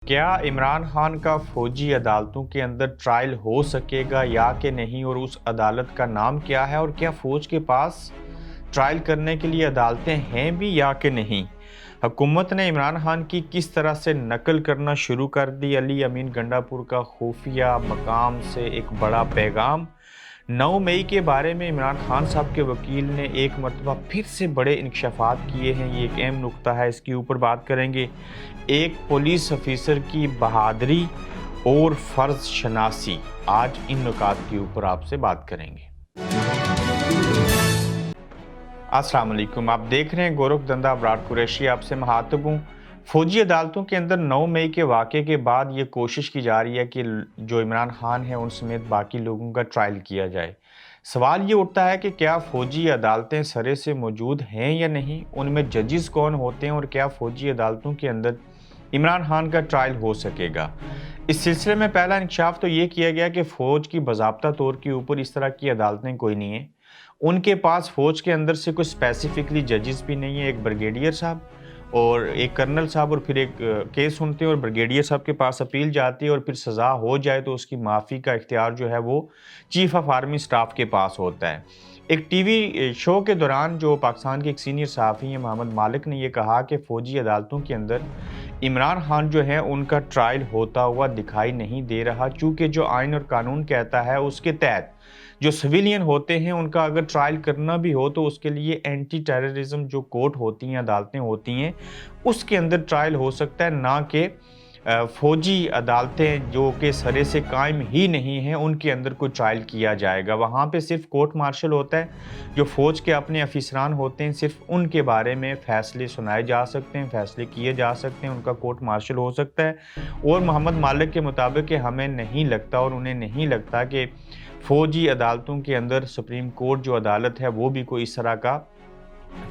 क्या इमरान खान का फौजी अदालतों के अंदर ट्रायल हो सकेगा या कि नहीं, और उस अदालत का नाम क्या है, और क्या फ़ौज के पास ट्रायल करने के लिए अदालतें हैं भी या कि नहीं? हुकूमत ने इमरान खान की किस तरह से नकल करना शुरू कर दी? अली अमीन गंडापुर का खुफिया मकाम से एक बड़ा पैगाम। 9 मई के बारे में इमरान खान साहब के वकील ने एक मरतबा फिर से बड़े इंकशाफात किए हैं। ये एक अहम नुक्ता है, इसके ऊपर बात करेंगे। एक पुलिस ऑफिसर की बहादुरी और फ़र्ज शनासी, आज इन नुकात के ऊपर आपसे बात करेंगे। अस्सलाम वालेकुम, आप देख रहे हैं गोरख धंधा अबरार कुरैशी, आपसे मुखातिब हूँ। फौजी अदालतों के अंदर 9 मई के वाक़े के बाद ये कोशिश की जा रही है कि जो इमरान खान है उन समेत बाकी लोगों का ट्रायल किया जाए। सवाल ये उठता है कि क्या फ़ौजी अदालतें सरे से मौजूद हैं या नहीं, उनमें जजेस कौन होते हैं, और क्या फ़ौजी अदालतों के अंदर इमरान खान का ट्रायल हो सकेगा। इस सिलसिले में पहला इंकशाफ तो ये किया गया कि फ़ौज की बाज़ाब्ता तौर के ऊपर इस तरह की अदालतें कोई नहीं हैं। उनके पास फ़ौज के अंदर से कोई स्पेसिफिकली जजेस भी नहीं है। एक ब्रिगेडियर साहब और एक कर्नल साहब, और फिर एक केस सुनते हैं और ब्रिगेडियर साहब के पास अपील जाती है, और फिर सज़ा हो जाए तो उसकी माफ़ी का इख्तियार जो है वो चीफ़ ऑफ आर्मी स्टाफ के पास होता है। एक टीवी शो के दौरान जो पाकिस्तान के एक सीनियर सहाफ़ी हैं मोहम्मद मालिक ने यह कहा कि फ़ौजी अदालतों के अंदर इमरान खान जो है उनका ट्रायल होता हुआ दिखाई नहीं दे रहा, चूँकि जो आइन और कानून कहता है उसके तहत जो सिविलियन होते हैं उनका अगर ट्रायल करना भी हो तो उसके लिए एंटी टेररिज्म जो कोर्ट होती हैं, अदालतें होती हैं, उसके अंदर ट्रायल हो सकता है, ना कि फ़ौजी अदालतें जो कि सरे से कायम ही नहीं हैं उनके अंदर कोई ट्रायल किया जाएगा। वहाँ पे सिर्फ कोर्ट मार्शल होता है, जो फ़ौज के अपने अफिसरान होते हैं सिर्फ उनके बारे में फ़ैसले सुनाए जा सकते हैं, फ़ैसले किए जा सकते हैं, उनका कोर्ट मार्शल हो सकता है। और मोहम्मद मालिक के मुताबिक कि हमें नहीं लगता और उन्हें नहीं लगता कि फ़ौजी अदालतों के अंदर सुप्रीम कोर्ट जो अदालत है वो भी कोई इस तरह का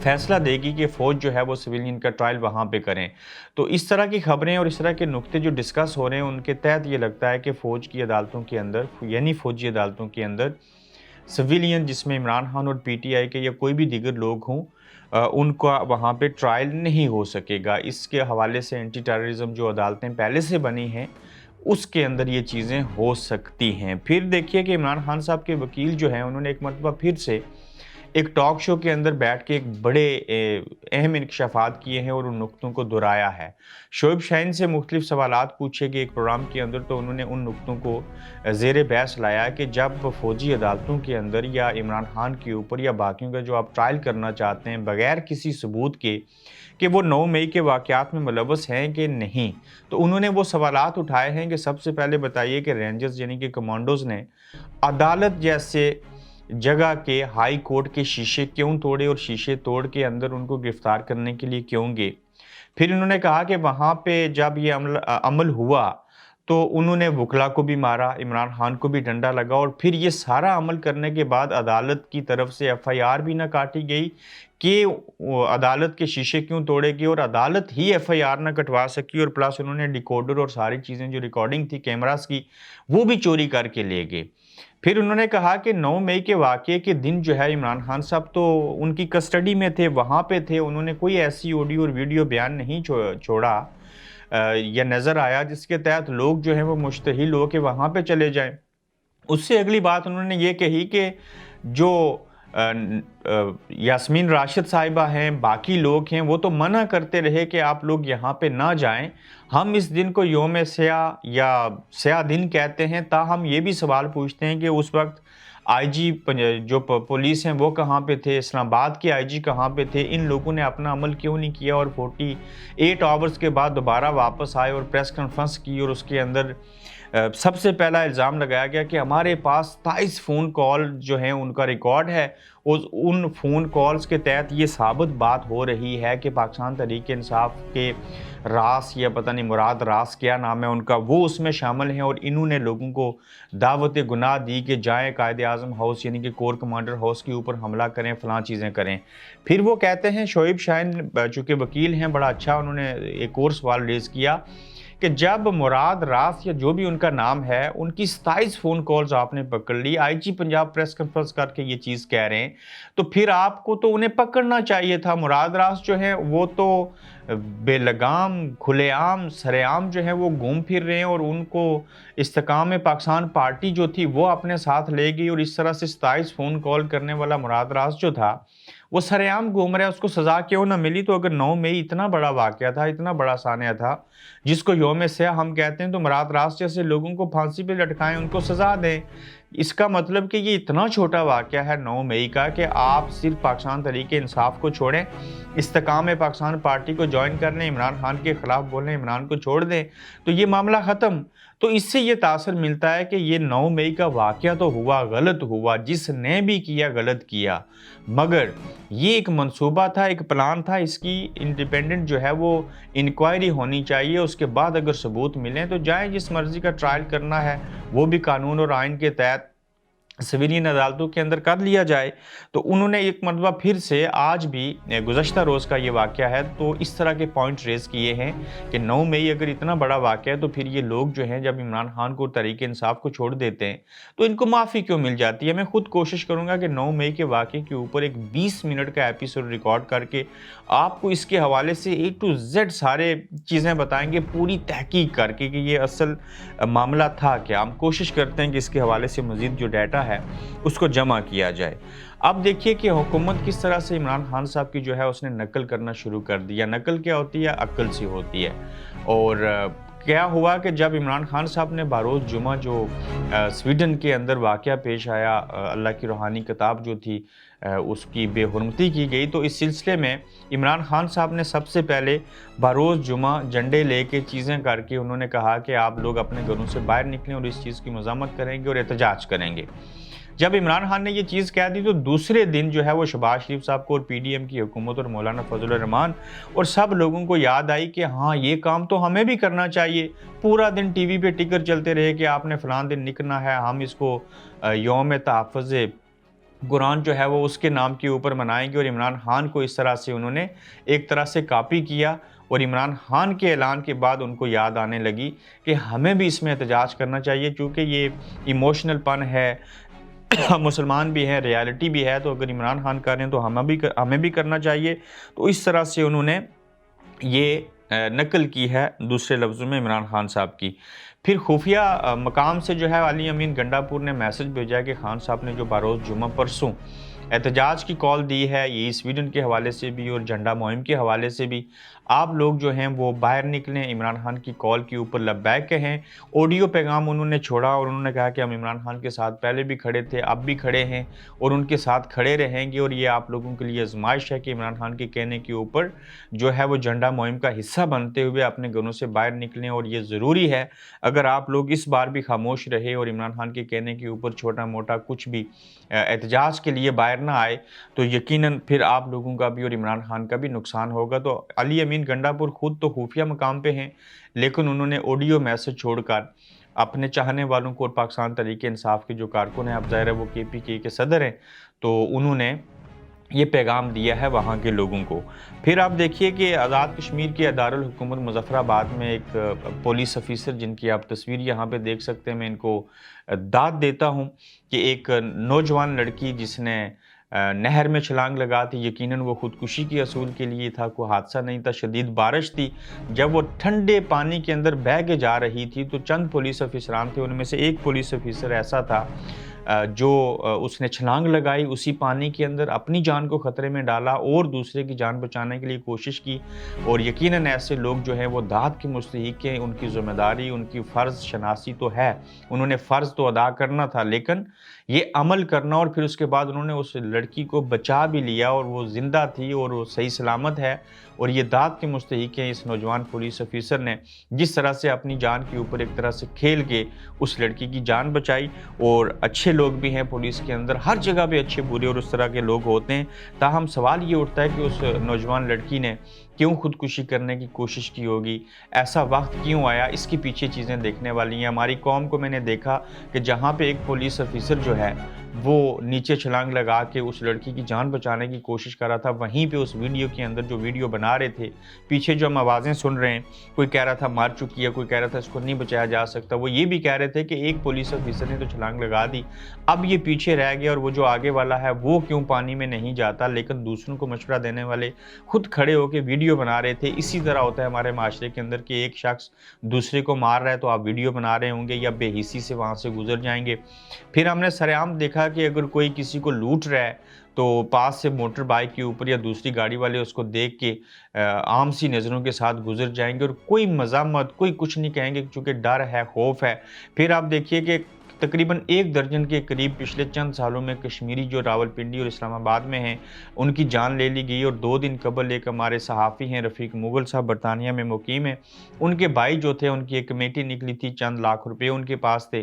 फैसला देगी कि फ़ौज जो है वो सिविलियन का ट्रायल वहाँ पे करें। तो इस तरह की खबरें और इस तरह के नुक्ते जो डिस्कस हो रहे हैं उनके तहत ये लगता है कि फ़ौज की अदालतों के अंदर, यानी फ़ौजी अदालतों के अंदर सिविलियन जिसमें इमरान खान और पीटीआई के या कोई भी दीगर लोग हों, उनका वहाँ पे ट्रायल नहीं हो सकेगा। इसके हवाले से एंटी टेररिज्म जो अदालतें पहले से बनी हैं उसके अंदर ये चीज़ें हो सकती हैं। फिर देखिए कि इमरान खान साहब के वकील जो हैं उन्होंने एक मरतबा फिर से एक टॉक शो के अंदर बैठ के एक बड़े अहम इंकशाफात किए हैं और उन नुक्तों को दोहराया है। शोएब शाहीन से मुख्तलिफ सवालात पूछे गए एक प्रोग्राम के अंदर, तो उन्होंने उन नुक्तों को ज़ेर बहस लाया कि जब फ़ौजी अदालतों के अंदर या इमरान खान के ऊपर या बाकियों का जो आप ट्रायल करना चाहते हैं बग़ैर किसी सबूत के कि वो 9 मई के वाक़यात में मुलव्वस हैं कि नहीं, तो उन्होंने वो सवालात उठाए हैं कि सबसे पहले बताइए कि रेंजर्स यानी कि कमांडोज़ ने अदालत जैसे जगह के हाई कोर्ट के शीशे क्यों तोड़े और शीशे तोड़ के अंदर उनको गिरफ्तार करने के लिए क्यों गए। फिर उन्होंने कहा कि वहाँ पे जब ये अमल हुआ तो उन्होंने वकला को भी मारा, इमरान खान को भी डंडा लगा, और फिर ये सारा अमल करने के बाद अदालत की तरफ से एफआईआर भी ना काटी गई कि अदालत के शीशे क्यों तोड़े गए, और अदालत ही एफआईआर ना कटवा सकी, और प्लस उन्होंने डिकोडर और सारी चीज़ें जो रिकॉर्डिंग थी कैमरास की वो भी चोरी करके ले गए। फिर उन्होंने कहा कि 9 मई के वाक़ये के दिन जो है इमरान खान साहब तो उनकी कस्टडी में थे, वहाँ पे थे, उन्होंने कोई ऐसी ऑडियो और वीडियो बयान नहीं छोड़ा या नज़र आया जिसके तहत लोग जो हैं वो मुश्तहिल हो के वहाँ पे चले जाएँ। उससे अगली बात उन्होंने ये कही कि जो यास्मीन राशिद साहिबा हैं, बाकी लोग हैं, वो तो मना करते रहे कि आप लोग यहाँ पे ना जाएं। हम इस दिन को यौम स्याह या स्याह दिन कहते हैं, ताहम ये भी सवाल पूछते हैं कि उस वक्त आईजी जो पुलिस हैं वो कहाँ पे थे, इस्लामाबाद के आईजी कहाँ पे थे, इन लोगों ने अपना अमल क्यों नहीं किया और 48 आवर्स के बाद दोबारा वापस आए और प्रेस कॉन्फ्रेंस की, और उसके अंदर सबसे पहला इल्ज़ाम लगाया गया कि हमारे पास 27 फ़ोन कॉल जो हैं उनका रिकॉर्ड है, उन फ़ोन कॉल्स के तहत ये साबित बात हो रही है कि पाकिस्तान तहरीक-ए-इंसाफ के रास या पता नहीं मुराद रास क्या नाम है उनका, वो उसमें शामिल हैं, और इन्होंने लोगों को दावत गुनाह दी कि जाएँ कायद-ए-आज़म हाउस यानी कि कोर कमांडर हाउस के ऊपर हमला करें, फ़लाँ चीज़ें करें। फिर वो कहते हैं, शोएब शाहीन चूँकि वकील हैं, बड़ा अच्छा उन्होंने एक और सवाल रेज़ किया کہ جب مراد راس یا جو بھی ان کا نام ہے ان کی 27 فون کالز آپ نے پکڑ لی, آئی جی پنجاب پریس کانفرنس کر کے یہ چیز کہہ رہے ہیں, تو پھر آپ کو تو انہیں پکڑنا چاہیے تھا. مراد راس جو ہیں وہ تو بے لگام کھلے عام سرے عام جو ہے وہ گھوم پھر رہے ہیں, اور ان کو استحکام پاکستان پارٹی جو تھی وہ اپنے ساتھ لے گئی, اور اس طرح سے 27 فون کال کرنے والا مراد راس جو تھا وہ سرے عام گھوم رہا ہے. اس کو سزا کیوں نہ ملی؟ تو اگر 9 مئی اتنا بڑا واقعہ تھا, اتنا بڑا سانحہ تھا جس کو یوم سیاہ ہم کہتے ہیں, تو مراد راس جیسے لوگوں کو پھانسی پہ لٹکائیں, ان کو سزا دیں. اس کا مطلب کہ یہ اتنا چھوٹا واقعہ ہے 9 مئی کا کہ آپ صرف پاکستان تحریک انصاف کو چھوڑیں, استحکام پاکستان پارٹی کو جوائن کر لیں, عمران خان کے خلاف بولیں, عمران کو چھوڑ دیں, تو یہ معاملہ ختم. تو اس سے یہ تاثر ملتا ہے کہ یہ 9 مئی کا واقعہ تو ہوا, غلط ہوا, جس نے بھی کیا غلط کیا, مگر یہ ایک منصوبہ تھا, ایک پلان تھا. اس کی انڈیپینڈنٹ جو ہے وہ انکوائری ہونی چاہیے. اس کے بعد اگر ثبوت ملیں تو جائیں, جس مرضی کا ٹرائل کرنا ہے وہ بھی قانون اور آئین کے تحت سویلین عدالتوں کے اندر کر لیا جائے. تو انہوں نے ایک مرتبہ پھر سے, آج بھی گزشتہ روز کا یہ واقعہ ہے, تو اس طرح کے پوائنٹ ریز کیے ہیں کہ 9 مئی اگر اتنا بڑا واقعہ ہے تو پھر یہ لوگ جو ہیں جب عمران خان کو تحریک انصاف کو چھوڑ دیتے ہیں تو ان کو معافی کیوں مل جاتی ہے. میں خود کوشش کروں گا کہ 9 مئی کے واقعے کے اوپر ایک 20 منٹ کا ایپیسوڈ ریکارڈ کر کے آپ کو اس کے حوالے سے A to Z سارے چیزیں بتائیں گے, پوری تحقیق کر کے کہ یہ اصل معاملہ تھا کیا. ہم کوشش کرتے ہیں کہ اس کے حوالے سے مزید جو ڈیٹا ہے اس کو جمع کیا جائے. اب دیکھیے کہ حکومت کس طرح سے عمران خان صاحب کی جو ہے اس نے نقل کرنا شروع کر دیا. نقل کیا ہوتی ہے؟ عقل سے ہوتی ہے. اور کیا ہوا کہ جب عمران خان صاحب نے بروز جمعہ جو سویڈن کے اندر واقعہ پیش آیا, اللہ کی روحانی کتاب جو تھی اس کی بے حرمتی کی گئی, تو اس سلسلے میں عمران خان صاحب نے سب سے پہلے بروز جمعہ جھنڈے لے کے چیزیں کر کے انہوں نے کہا کہ آپ لوگ اپنے گھروں سے باہر نکلیں اور اس چیز کی مذمت کریں گے اور احتجاج کریں گے. جب عمران خان نے یہ چیز کہہ دی تو دوسرے دن جو ہے وہ شہباز شریف صاحب کو اور پی ڈی ایم کی حکومت اور مولانا فضل الرحمان اور سب لوگوں کو یاد آئی کہ ہاں یہ کام تو ہمیں بھی کرنا چاہیے. پورا دن ٹی وی پہ ٹکر چلتے رہے کہ آپ نے فلان دن نکلنا ہے, ہم اس کو یوم تحفظ قرآن جو ہے وہ اس کے نام کے اوپر منائیں گے. اور عمران خان کو اس طرح سے انہوں نے ایک طرح سے کاپی کیا, اور عمران خان کے اعلان کے بعد ان کو یاد آنے لگی کہ ہمیں بھی اس میں احتجاج کرنا چاہیے, چونکہ یہ ایموشنل پن ہے, مسلمان بھی ہیں, ریالٹی بھی ہے, تو اگر عمران خان کر رہے ہیں تو ہمیں بھی کرنا چاہیے. تو اس طرح سے انہوں نے یہ نقل کی ہے دوسرے لفظوں میں عمران خان صاحب کی. پھر خفیہ مقام سے جو ہے علی امین گنڈاپور نے میسج بھیجا کہ خان صاحب نے جو بروز جمعہ پرسوں احتجاج کی کال دی ہے, یہ سویڈن کے حوالے سے بھی اور جھنڈا مہم کے حوالے سے بھی, آپ لوگ جو ہیں وہ باہر نکلیں, عمران خان کی کال کے اوپر لبیک کہیں. آڈیو پیغام انہوں نے چھوڑا اور انہوں نے کہا کہ ہم عمران خان کے ساتھ پہلے بھی کھڑے تھے, اب بھی کھڑے ہیں اور ان کے ساتھ کھڑے رہیں گے, اور یہ آپ لوگوں کے لیے آزمائش ہے کہ عمران خان کے کہنے کے اوپر جو ہے وہ جھنڈا مہم کا حصہ بنتے ہوئے اپنے گھروں سے باہر نکلیں. اور یہ ضروری ہے, اگر آپ لوگ اس بار بھی خاموش رہے اور عمران خان کے کہنے کے اوپر چھوٹا موٹا کچھ بھی احتجاج کے لیے باہر نہ آئے تو یقیناً پھر آپ لوگوں کا بھی اور عمران خان کا بھی نقصان ہوگا. تو علی امین گنڈاپور خود تو خفیہ مقام پہ ہیں, لیکن انہوں نے آڈیو میسج چھوڑ کر اپنے چاہنے والوں کو, اور پاکستان تحریک انصاف کے جو کارکن ہیں, اب ظاہر ہے وہ کے پی کے صدر ہیں, تو انہوں نے یہ پیغام دیا ہے وہاں کے لوگوں کو. پھر آپ دیکھیے کہ آزاد کشمیر کے دارالحکومت مظفر آباد میں ایک پولیس افیسر, جن کی آپ تصویر یہاں پہ دیکھ سکتے ہیں, میں ان کو داد دیتا ہوں کہ ایک نوجوان لڑکی جس نے نہر میں چھلانگ لگا تھی, یقیناً وہ خودکشی کے اصول کے لیے تھا, کوئی حادثہ نہیں تھا, شدید بارش تھی, جب وہ ٹھنڈے پانی کے اندر بہہ کے جا رہی تھی تو چند پولیس افسران تھے, ان میں سے ایک پولیس افسر ایسا تھا جو اس نے چھلانگ لگائی, اسی پانی کے اندر اپنی جان کو خطرے میں ڈالا اور دوسرے کی جان بچانے کے لیے کوشش کی. اور یقیناً ایسے لوگ جو ہیں وہ داد کے مستحق ہیں, ان کی ذمہ داری, ان کی فرض شناسی تو ہے, انہوں نے فرض تو ادا کرنا تھا, لیکن یہ عمل کرنا, اور پھر اس کے بعد انہوں نے اس لڑکی کو بچا بھی لیا اور وہ زندہ تھی اور وہ صحیح سلامت ہے, اور یہ داد کے مستحق ہیں اس نوجوان پولیس افیسر نے جس طرح سے اپنی جان کے اوپر ایک طرح سے کھیل کے اس لڑکی کی جان بچائی. اور اچھے لوگ بھی ہیں پولیس کے اندر, ہر جگہ پہ اچھے برے اور اس طرح کے لوگ ہوتے ہیں, تاہم سوال یہ اٹھتا ہے کہ اس نوجوان لڑکی نے کیوں خودکشی کرنے کی کوشش کی ہوگی, ایسا وقت کیوں آیا, اس کے پیچھے چیزیں دیکھنے والی ہیں. ہماری قوم کو میں نے دیکھا کہ جہاں پہ ایک پولیس افیسر جو ہے वो नीचे छलांग लगा के उस लड़की की जान बचाने की कोशिश कर रहा था। वहीं पे उस वीडियो के अंदर जो वीडियो बना रहे थे, पीछे जो हम आवाज़ें सुन रहे हैं, कोई कह रहा था मार चुकी है, कोई कह रहा था इसको नहीं बचाया जा सकता। वो ये भी कह रहे थे कि एक पुलिस ऑफिसर ने तो छलांग लगा दी, अब ये पीछे रह गया और वो जो आगे वाला है वो क्यों पानी में नहीं जाता। लेकिन दूसरों को मशवरा देने वाले खुद खड़े होकर वीडियो बना रहे थे। इसी तरह होता है हमारे माशरे के अंदर कि एक शख्स दूसरे को मार रहा है तो आप वीडियो बना रहे होंगे या बेहिसी से वहाँ से गुजर जाएंगे। फिर हमने सरेआम देखा कि अगर कोई किसी को लूट रहा है तो पास से मोटर बाइक के ऊपर या दूसरी गाड़ी वाले उसको देख के आम सी नज़रों के साथ गुजर जाएंगे और कोई मज़ामत, कोई कुछ नहीं कहेंगे, चूँकि डर है, खौफ है। फिर आप देखिए कि तकरीबन 1 दर्जन के करीब पिछले चंद सालों में कश्मीरी जो रावलपिंडी और इस्लामाबाद में हैं, उनकी जान ले ली गई। और 2 दिन कबल एक हमारे सहाफ़ी हैं रफ़ीक मुग़ल साहब, बरतानिया में मुक़ीम हैं, उनके भाई जो थे उनकी एक कमेटी निकली थी, चंद लाख रुपए उनके पास थे।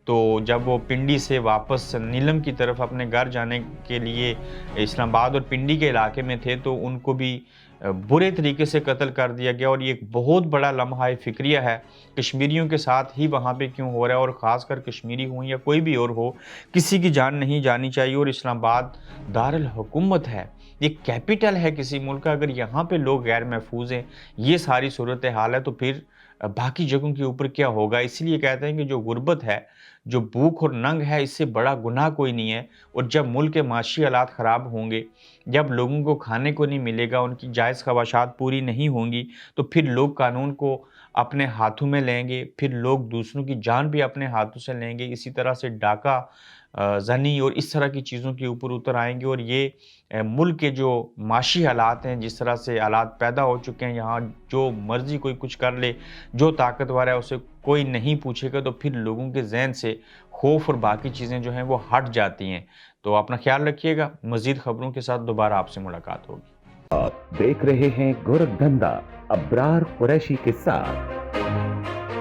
तो जब वो पिंडी से वापस नीलम की तरफ अपने घर जाने के लिए इस्लामाबाद और पिंडी के इलाके में थे तो उनको भी बुरे तरीके से कत्ल कर दिया गया। और ये एक बहुत बड़ा लम्हा फ़िक्रिया है कश्मीरियों के साथ ही वहाँ पे क्यों हो रहा है, और ख़ासकर कश्मीरी हो या कोई भी और हो, किसी की जान नहीं जानी चाहिए। और इस्लामाबाद दारुल हुकूमत है, ये कैपिटल है किसी मुल्क का। अगर यहाँ पे लोग गैर महफूज हैं, ये सारी सूरत हाल है, तो फिर बाकी जगहों के ऊपर क्या होगा। इसलिए कहते हैं कि जो गुर्बत है, जो भूख और नंग है, इससे बड़ा गुनाह कोई नहीं है। और जब मुल्क के माशी हालात ख़राब होंगे, जब लोगों को खाने को नहीं मिलेगा, उनकी जायज़ ख़वाहिशात पूरी नहीं होंगी, तो फिर लोग कानून को अपने हाथों में लेंगे, फिर लोग दूसरों की जान भी अपने हाथों से लेंगे। इसी तरह से डाका ज़नी और इस तरह की चीज़ों के ऊपर उतर आएँगे। और ये मुल्क के जो माशी हालात हैं, जिस तरह से हालात पैदा हो चुके हैं, यहाँ जो मर्ज़ी कोई कुछ कर ले, जो ताकतवर है उसे कोई नहीं पूछेगा, तो फिर लोगों के ज़हन से खौफ और बाकी चीज़ें जो हैं वो हट जाती हैं। तो अपना ख्याल रखिएगा। मज़ीद खबरों के साथ दोबारा आपसे मुलाकात होगी। आप देख रहे हैं गोरखधंधा अब्रार कुरैशी के साथ।